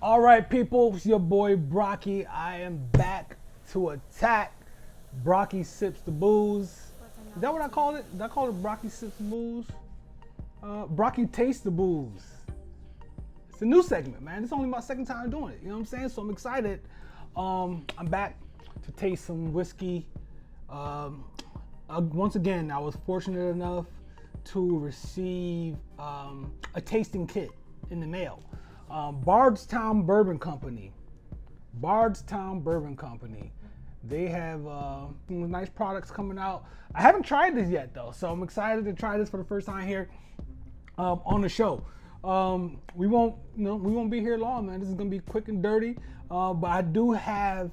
All right, people, it's your boy Brocky. I am back to attack. Brocky sips the booze. Is that what I called it? Did I call it Brocky sips the booze? Brocky tastes the booze. It's a new segment, man. It's only my second time doing it. You know what I'm saying? So I'm excited. I'm back to taste some whiskey. Once again, I was fortunate enough to receive a tasting kit in the mail. Bardstown Bourbon Company. Bardstown Bourbon Company. They have nice products coming out. I haven't tried this yet though, so I'm excited to try this for the first time here on the show. We won't be here long, man. This is gonna be quick and dirty. But I do have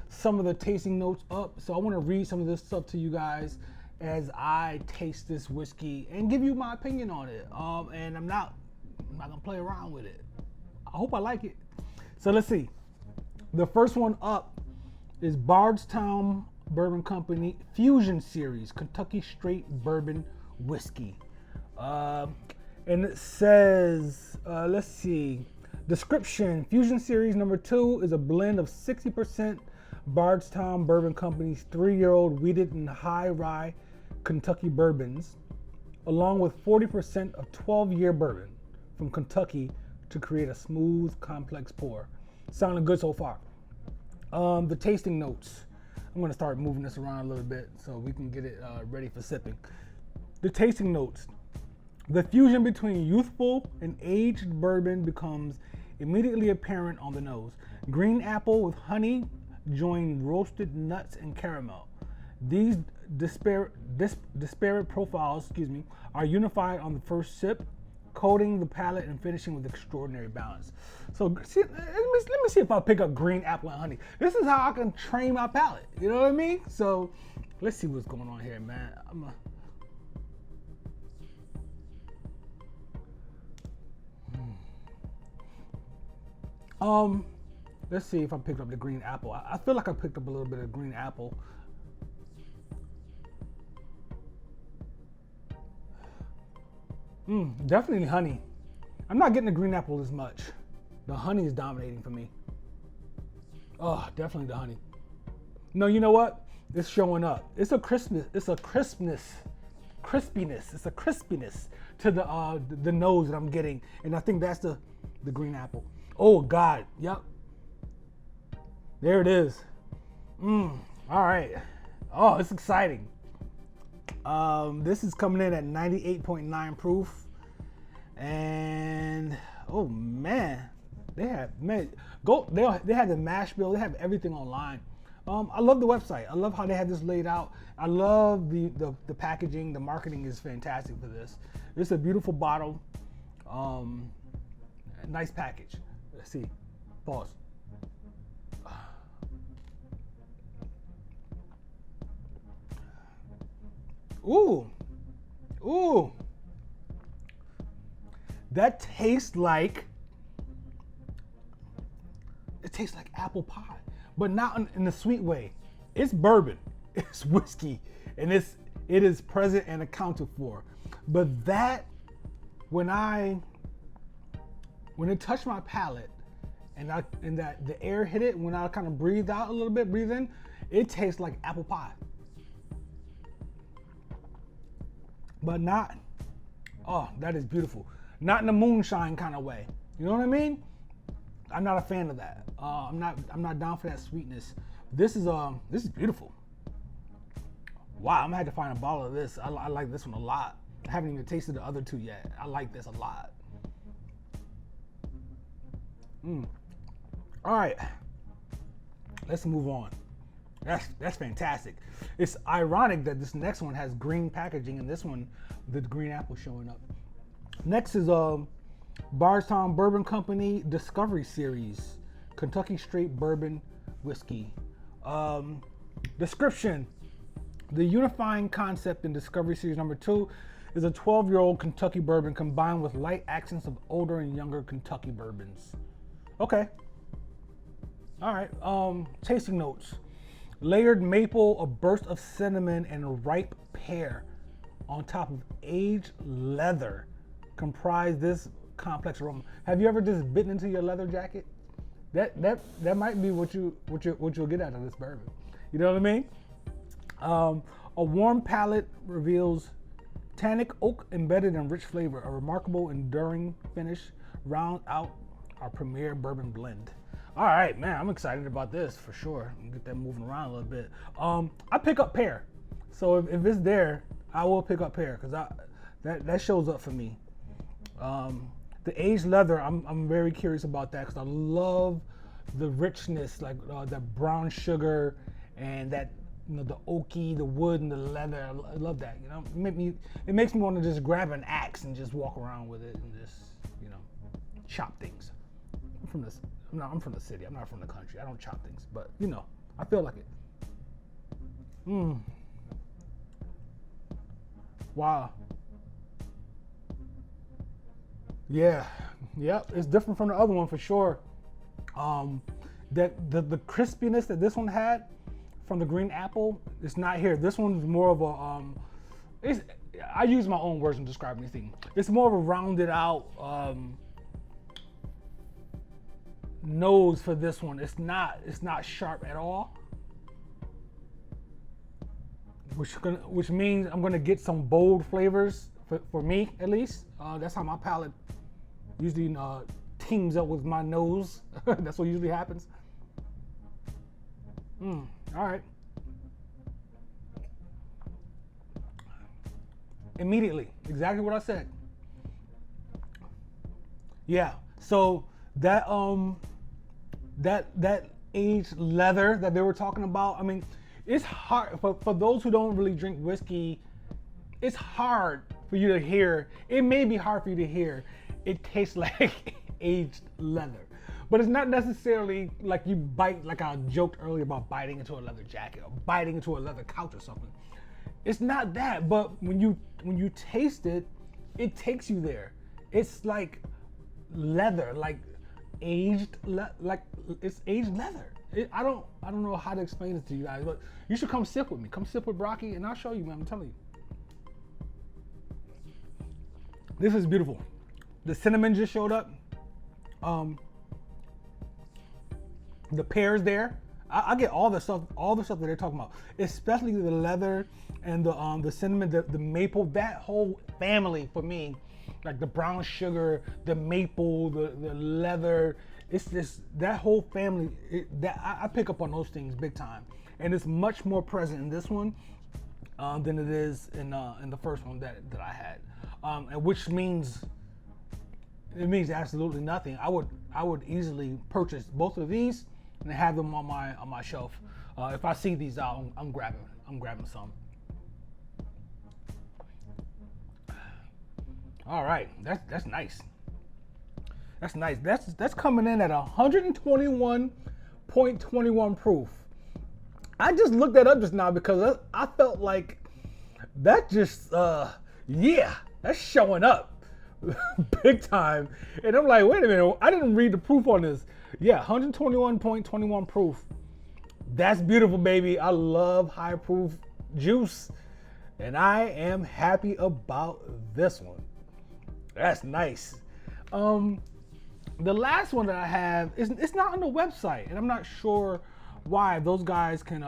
some of the tasting notes up, so I want to read some of this stuff to you guys as I taste this whiskey and give you my opinion on it. And I'm not gonna play around with it. I hope I like it. So let's see. The first one up is Bardstown Bourbon Company Fusion Series Kentucky Straight Bourbon Whiskey. And it says, let's see. Description: Fusion Series number 2 is a blend of 60% Bardstown Bourbon Company's 3-year-old wheated and high rye Kentucky bourbons, along with 40% of 12-year bourbon from Kentucky to create a smooth, complex pour. Sounding good so far. The tasting notes. I'm going to start moving this around a little bit so we can get it ready for sipping. The tasting notes. The fusion between youthful and aged bourbon becomes immediately apparent on the nose. Green apple with honey join roasted nuts and caramel. These disparate profiles, are unified on the first sip, coating the palate and finishing with extraordinary balance. So let me see if I pick up green apple and honey. This is how I can train my palate. You know what I mean? So let's see what's going on here, man. Let's see if I picked up the green apple. I feel like I picked up a little bit of green apple. Definitely honey. I'm not getting the green apple as much. The honey is dominating for me. Oh, definitely the honey. No, you know what? It's showing up. It's a crispness. It's a crispiness. It's a crispiness to the nose that I'm getting, and I think that's the green apple. Oh God, yep. There it is. All right. Oh, it's exciting. This is coming in at 98.9 proof. And oh man, they have the mash bill, they have everything online. I love the website. I love how they have this laid out. I love the packaging. The marketing is fantastic for this. It's a beautiful bottle. Nice package. Let's see. Pause. Ooh. That tastes like apple pie, but not in a sweet way. It's bourbon, it's whiskey, and it is present and accounted for. But that when it touched my palate and that the air hit it, when I kind of breathed out a little bit, breathe in, it tastes like apple pie. But not, oh, that is beautiful. Not in a moonshine kind of way. You know what I mean? I'm not a fan of that. I'm not down for that sweetness. This is beautiful. Wow, I'm gonna have to find a bottle of this. I like this one a lot. I haven't even tasted the other two yet. I like this a lot. All right, let's move on. That's fantastic. It's ironic that this next one has green packaging and this one, the green apple showing up. Next is Bardstown Bourbon Company Discovery Series Kentucky Straight Bourbon Whiskey. Description: the unifying concept in Discovery Series number 2 is a 12-year-old Kentucky bourbon combined with light accents of older and younger Kentucky bourbons. Okay. All right. Tasting notes: layered maple, a burst of cinnamon, and a ripe pear on top of aged leather comprise this complex aroma. Have you ever just bitten into your leather jacket That might be what you'll get out of this bourbon. You know what I mean? A warm palate reveals tannic oak embedded in rich flavor. A remarkable, enduring finish round out our premier bourbon blend. All right, man, I'm excited about this for sure. Get that moving around a little bit. I pick up pear, so if it's there, I will pick up pear because that shows up for me. The aged leather, I'm very curious about that because I love the richness, like that brown sugar and that, you know, the oaky, the wood and the leather. I love that. You know, it makes me want to just grab an axe and just walk around with it and just, you know, chop things. I'm from the city. I'm not from the country. I don't chop things, but you know, I feel like it. Wow. Yeah. Yep. It's different from the other one for sure. That the crispiness that this one had from the green apple is not here. This one's more of a I use my own words in describing anything. It's more of a rounded out nose for this one. It's not sharp at all, which means I'm gonna get some bold flavors for me at least. That's how my palate usually teams up with my nose. That's what usually happens. All right. Immediately, exactly what I said. Yeah. So that aged leather that they were talking about. I mean, it's hard for those who don't really drink whiskey. It's hard for you to hear. It may be hard for you to hear. It tastes like aged leather, but it's not necessarily like you bite, like I joked earlier about biting into a leather jacket or biting into a leather couch or something. It's not that, but when you taste it, it takes you there. It's like leather, like aged, like it's aged leather. I don't know how to explain it to you guys, but you should come sip with me. Come sip with Brocky, and I'll show you, man. I'm telling you, this is beautiful. The cinnamon just showed up. The pear's there. I get all the stuff that they're talking about, especially the leather and the cinnamon, the maple. That whole family for me, like the brown sugar, the maple, the leather. It's just that whole family. I pick up on those things big time, and it's much more present in this one than it is in the first one that I had, and which means. It means absolutely nothing. I would easily purchase both of these and have them on my shelf. If I see these out, I'm grabbing some. All right, that's nice. That's nice. That's coming in at 121.21 proof. I just looked that up just now because I felt like that just that's showing up. Big time. And I'm like, wait a minute, I didn't read the proof on this. Yeah, 121.21 proof. That's beautiful, baby. I love high proof juice, and I am happy about this one. That's nice. The last one that I have it's not on the website, and I'm not sure why. Those guys can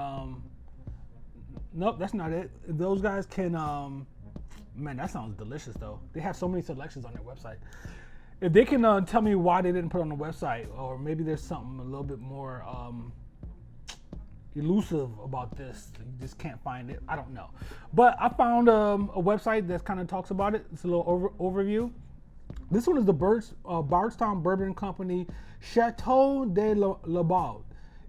nope, that's not it. Those guys can man, that sounds delicious though. They have so many selections on their website. If they can tell me why they didn't put it on the website, or maybe there's something a little bit more elusive about this, you just can't find it. I don't know. But I found a website that kind of talks about it. It's a little overview. This one is the Bardstown Bourbon Company Chateau de la Baude.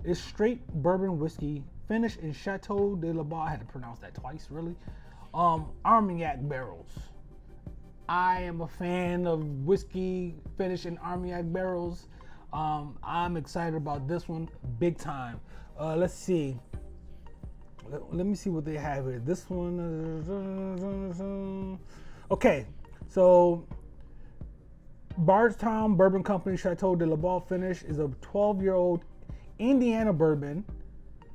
It's straight bourbon whiskey finished in Chateau de la Baude. I had to pronounce that twice, really. Armagnac barrels. I am a fan of whiskey finished in Armagnac barrels. I'm excited about this one big time. Let's see. Let me see what they have here. This one. Okay, so Bardstown Bourbon Company Chateau de la Baude finish is a 12-year-old Indiana bourbon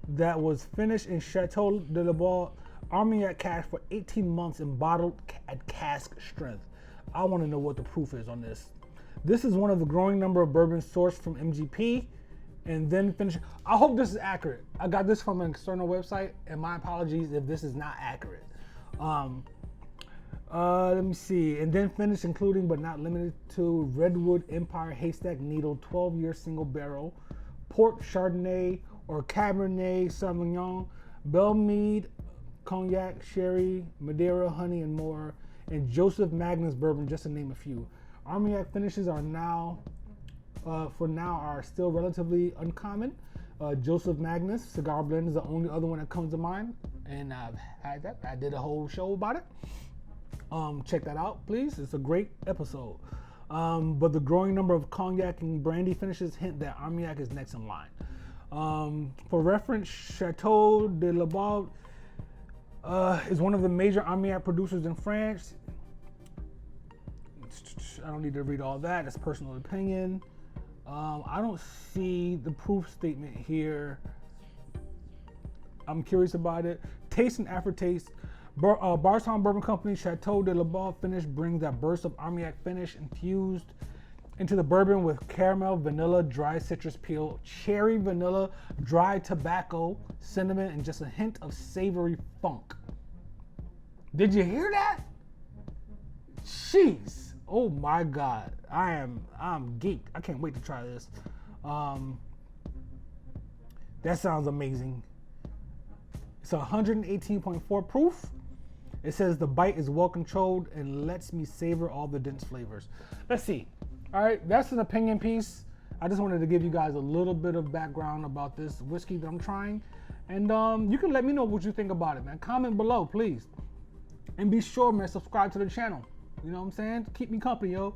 that was finished in Chateau de la Baude Armagnac cask for 18 months and bottled at cask strength. I want to know what the proof is on this. This is one of the growing number of bourbons sourced from MGP and then finish. I hope this is accurate. I got this from an external website, and my apologies if this is not accurate. Let me see. And then finish, including but not limited to Redwood Empire Haystack Needle 12-year single barrel, Port Chardonnay or Cabernet Sauvignon, Belmead, Cognac, Sherry, Madeira, honey, and more, and Joseph Magnus Bourbon, just to name a few. Armagnac finishes are are still relatively uncommon. Joseph Magnus cigar blend is the only other one that comes to mind, and I've had that. I did a whole show about it. Check that out, please. It's a great episode. But the growing number of cognac and brandy finishes hint that Armagnac is next in line. For reference, Chateau de la Barbe is one of the major Armagnac producers in France. I don't need to read all that. That's personal opinion. I don't see the proof statement here. I'm curious about it. Taste and aftertaste. Bardstown Bourbon Company Chateau de la Barbe finish brings that burst of Armagnac finish infused into the bourbon with caramel, vanilla, dry citrus peel, cherry, vanilla, dry tobacco, cinnamon, and just a hint of savory funk. Did you hear that? Jeez. Oh my God. I'm geeked. I can't wait to try this. That sounds amazing. It's 118.4 proof. It says the bite is well controlled and lets me savor all the dense flavors. Let's see. All right, that's an opinion piece. I just wanted to give you guys a little bit of background about this whiskey that I'm trying. And you can let me know what you think about it, man. Comment below, please. And be sure, man, subscribe to the channel. You know what I'm saying? Keep me company, yo.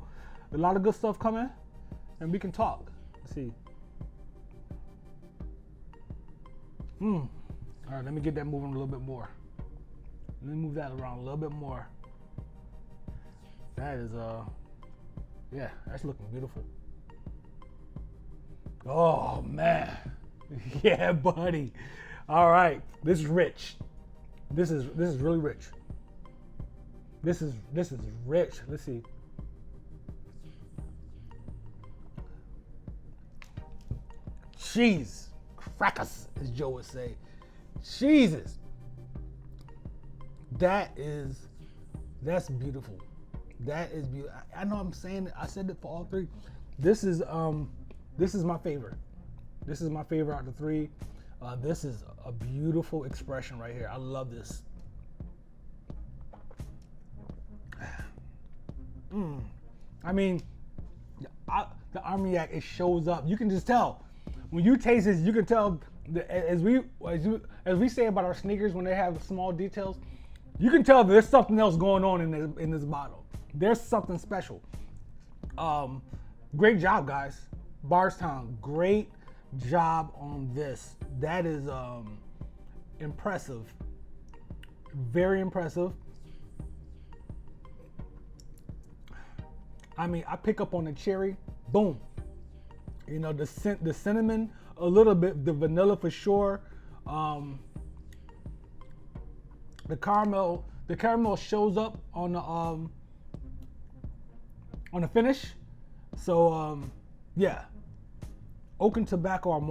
A lot of good stuff coming, and we can talk. Let's see. All right, let me get that moving a little bit more. Let me move that around a little bit more. That is, yeah, that's looking beautiful. Oh, man. Yeah, buddy. All right, this is rich. This is really rich. This is rich. Let's see. Cheese. Crackers, as Joe would say. Jesus. That's beautiful. That is beautiful. I know I'm saying it. I said it for all three. This is my favorite. This is my favorite out of the three. This is a beautiful expression right here. I love this. I mean, the Armagnac, it shows up. You can just tell. When you taste this, you can tell, as we say about our sneakers when they have small details, you can tell there's something else going on in this bottle. There's something special. Great job, guys. Bardstown, great job on this. That is impressive. Very impressive. I mean, I pick up on the cherry, boom. You know, the cinnamon, a little bit, the vanilla for sure. The caramel shows up on the finish. So yeah, oak and tobacco are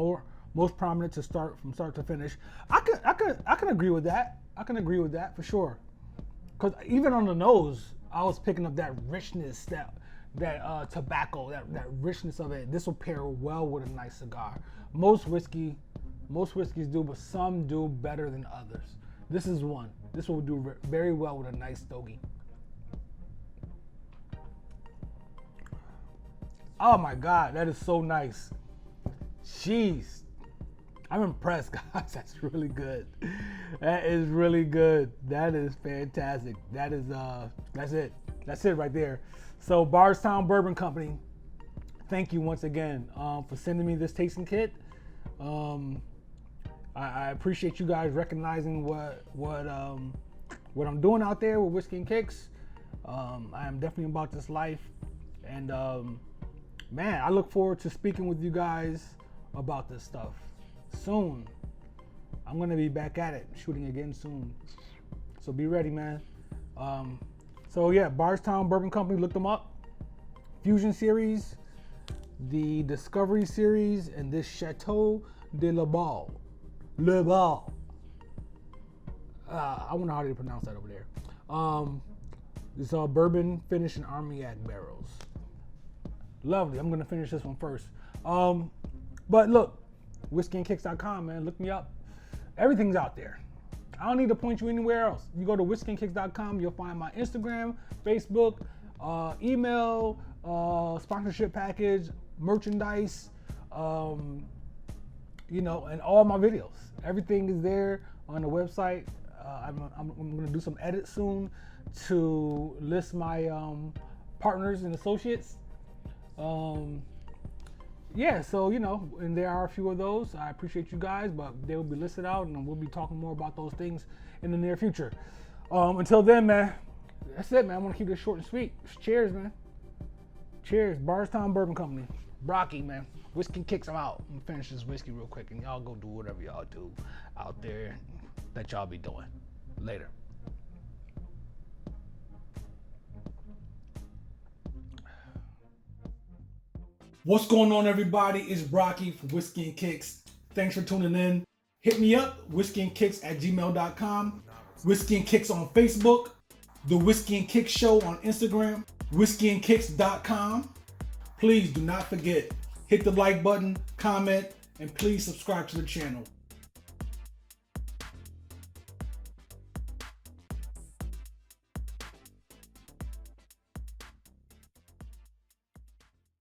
most prominent from start to finish. I can agree with that. I can agree with that for sure. Cause even on the nose, I was picking up that richness, that tobacco, that richness of it. This will pair well with a nice cigar. Most whiskeys do, but some do better than others. This is one. This will do very well with a nice stogie. Oh my God, that is so nice. Jeez, I'm impressed, guys. That's really good. That is really good. That is fantastic. That is that's it. That's it right there. So Bardstown Bourbon Company, thank you once again for sending me this tasting kit. I appreciate you guys recognizing what I'm doing out there with Whiskey and Kicks. I am definitely about this life, and man, I look forward to speaking with you guys about this stuff soon. I'm gonna be back at it, shooting again soon. So be ready, man. So yeah, Bardstown Bourbon Company, look them up. Fusion series, the Discovery Series, and this Chateau de la Ball. Le Ball. I wonder how they pronounce that over there. This bourbon finished in Armagnac barrels. Lovely. I'm gonna finish this one first. But look, whiskeyandkicks.com, man. Look me up. Everything's out there. I don't need to point you anywhere else. You go to whiskeyandkicks.com, you'll find my Instagram, Facebook, email, sponsorship package, merchandise, and all my videos. Everything is there on the website. I'm going to do some edits soon to list my partners and associates. And there are a few of those. I appreciate you guys, but they will be listed out, and we'll be talking more about those things in the near future. Until then, man, that's it, man. I want to keep this short and sweet. Cheers, man. Cheers. Bardstown Bourbon Company. Brocky, man. Whiskey and Kicks, I'm out. I'm gonna finish this whiskey real quick, and y'all go do whatever y'all do out there that y'all be doing. Later. What's going on, everybody? It's Brocky from Whiskey and Kicks. Thanks for tuning in. Hit me up, whiskeyandkicks@gmail.com. Whiskey and Kicks on Facebook. The Whiskey and Kicks Show on Instagram. whiskeyandkicks.com. Please do not forget, hit the like button, comment, and please subscribe to the channel.